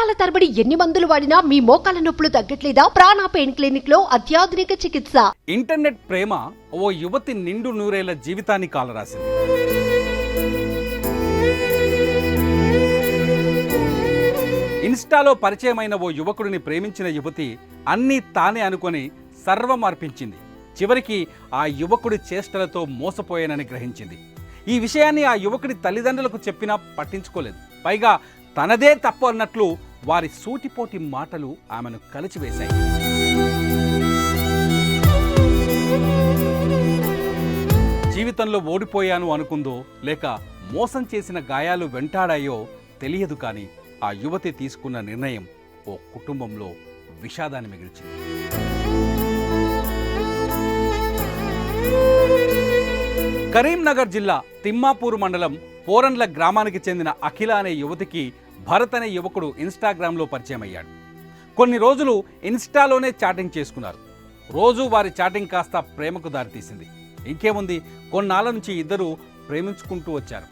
సంవత్సరాల తరబడి ఎన్ని మందులు వాడినా మీ మోకాల నొప్పులు తగ్గట్లేదా? ప్రాణ పెయిన్ క్లినిక్ లో అత్యాధునిక చికిత్స. ఇంటర్నెట్ ప్రేమ ఓ యువతి నిండు నూరేళ్ల జీవితాన్ని కాలరాసింది. ఇన్స్టాలో పరిచయమైన ఓ యువకుడిని ప్రేమించిన యువతి అన్నీ తానే అనుకొని సర్వం అర్పించింది. చివరికి ఆ యువకుడి చేష్టలతో మోసపోయానని గ్రహించింది. ఈ విషయాన్ని ఆ యువకుడి తల్లిదండ్రులకు చెప్పినా పట్టించుకోలేదు. పైగా తనదే తప్పు అన్నట్లు వారి సూటిపోటి మాటలు ఆమెను కలిచివేశాయి. జీవితంలో ఓడిపోయాను అనుకుందో లేక మోసం చేసిన గాయాలు వెంటాడాయో తెలియదు, కానీ ఆ యువతి తీసుకున్న నిర్ణయం ఓ కుటుంబంలో విషాదాన్ని మిగిల్చింది. కరీంనగర్ జిల్లా తిమ్మాపూర్ మండలం పోరండ్ల గ్రామానికి చెందిన అఖిల అనే యువతికి భరత్ అనే యువకుడు ఇన్స్టాగ్రామ్లో పరిచయం అయ్యాడు. కొన్ని రోజులు ఇన్స్టాలోనే చాటింగ్ చేసుకున్నారు. రోజు వారి చాటింగ్ కాస్త ప్రేమకు దారితీసింది. ఇంకేముంది, కొన్నాళ్ళ నుంచి ఇద్దరు ప్రేమించుకుంటూ వచ్చారు.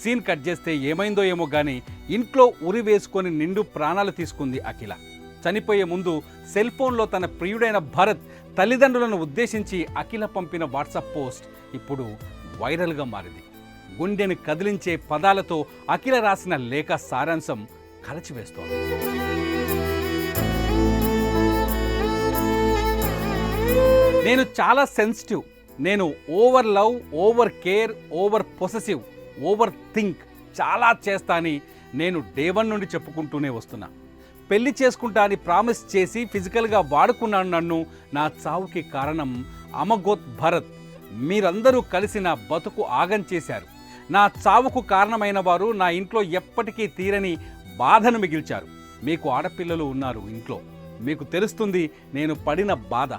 సీన్ కట్ చేస్తే ఏమైందో ఏమో కానీ ఇంట్లో ఉరి వేసుకొని నిండు ప్రాణాలు తీసుకుంది అఖిల. చనిపోయే ముందు సెల్ ఫోన్లో తన ప్రియుడైన భరత్ తల్లిదండ్రులను ఉద్దేశించి అఖిల పంపిన వాట్సాప్ పోస్ట్ ఇప్పుడు వైరల్గా మారింది. గుండెను కదిలించే పదాలతో అఖిల రాసిన లేఖ సారాంశం కలచివేస్తోంది. నేను చాలా సెన్సిటివ్. నేను over love, over care, over possessive, over think చాలా చేస్తా అని నేను డే 1 నుండి చెప్పుకుంటూనే వస్తున్నా. పెళ్లి చేసుకుంటా అని ప్రామిస్ చేసి ఫిజికల్గా వాడుకున్నాను. నన్ను నా చావుకి కారణం అమగోత్ భరత్. మీరందరూ కలిసి నా బతుకు ఆగం చేశారు. నా చావుకు కారణమైన వారు నా ఇంట్లో ఎప్పటికీ తీరని బాధను మిగిల్చారు. మీకు ఆడపిల్లలు ఉన్నారు ఇంట్లో, మీకు తెలుస్తుంది నేను పడిన బాధ.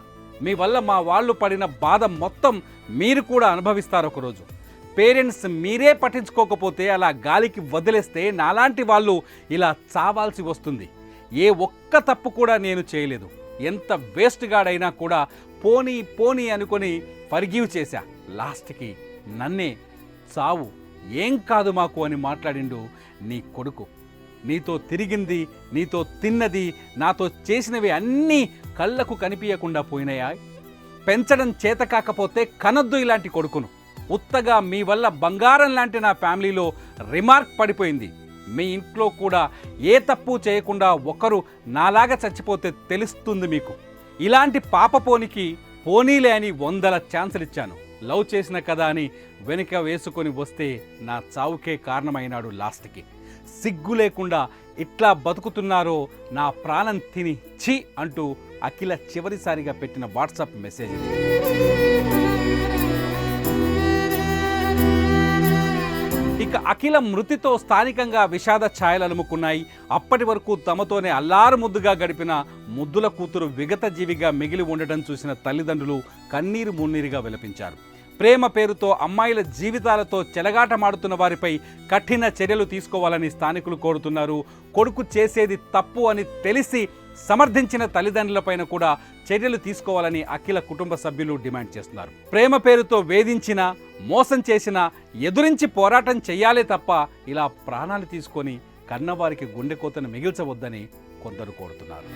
మీ వల్ల మా వాళ్ళు పడిన బాధ మొత్తం మీరు కూడా అనుభవిస్తారు ఒకరోజు. పేరెంట్స్ మీరే పట్టించుకోకపోతే అలా గాలికి వదిలేస్తే నాలాంటి వాళ్ళు ఇలా చావాల్సి వస్తుంది. ఏ ఒక్క తప్పు కూడా నేను చేయలేదు. ఎంత వేస్ట్ గాడైనా కూడా పోనీ పోనీ అనుకొని ఫర్గివ్ చేశా. లాస్ట్కి నన్నే చావు ఏం కాదు మాకు అని మాట్లాడిండు నీ కొడుకు. నీతో తిరిగింది, నీతో తిన్నది, నాతో చేసినవి అన్నీ కళ్ళకు కనిపించకుండా పోయినాయా? పెంచడం చేత కాకపోతే కనొద్దు ఇలాంటి కొడుకును. ఉత్తగా మీ వల్ల బంగారం లాంటి నా ఫ్యామిలీలో రిమార్క్ పడిపోయింది. మీ ఇంట్లో కూడా ఏ తప్పు చేయకుండా ఒకరు నాలాగా చచ్చిపోతే తెలుస్తుంది మీకు. ఇలాంటి పాపపోనికి పోనీలే అని 100 ఛాన్సులు ఇచ్చాను. లవ్ చేసిన కదా అని వెనుక వేసుకొని వస్తే నా చావుకే కారణమైనాడు లాస్ట్కి. సిగ్గు లేకుండా ఇట్లా బతుకుతున్నారో నా ప్రాణం తిని ఛీ అంటూ అఖిల చివరిసారిగా పెట్టిన వాట్సాప్ మెసేజ్ ఇది. ఇక అఖిల మృతితో స్థానికంగా విషాద ఛాయలు అలుముకున్నాయి. అప్పటి వరకు తమతోనే అల్లారు ముద్దుగా గడిపిన ముద్దుల కూతురు విగత జీవిగా మిగిలి ఉండటం చూసిన తల్లిదండ్రులు కన్నీరు మున్నీరుగా విలపించారు. ప్రేమ పేరుతో అమ్మాయిల జీవితాలతో చెలగాటమాడుతున్న వారిపై కఠిన చర్యలు తీసుకోవాలని స్థానికులు కోరుతున్నారు. కొడుకు చేసేది తప్పు అని తెలిసి సమర్థించిన తల్లిదండ్రులపైన కూడా చర్యలు తీసుకోవాలని అఖిల కుటుంబ సభ్యులు డిమాండ్ చేస్తున్నారు. ప్రేమ పేరుతో వేధించిన, మోసం చేసిన ఎదురించి పోరాటం చెయ్యాలే తప్ప ఇలా ప్రాణాలు తీసుకొని కన్నవారికి గుండెకోతను మిగిల్చవద్దని కొందరు కోరుతున్నారు.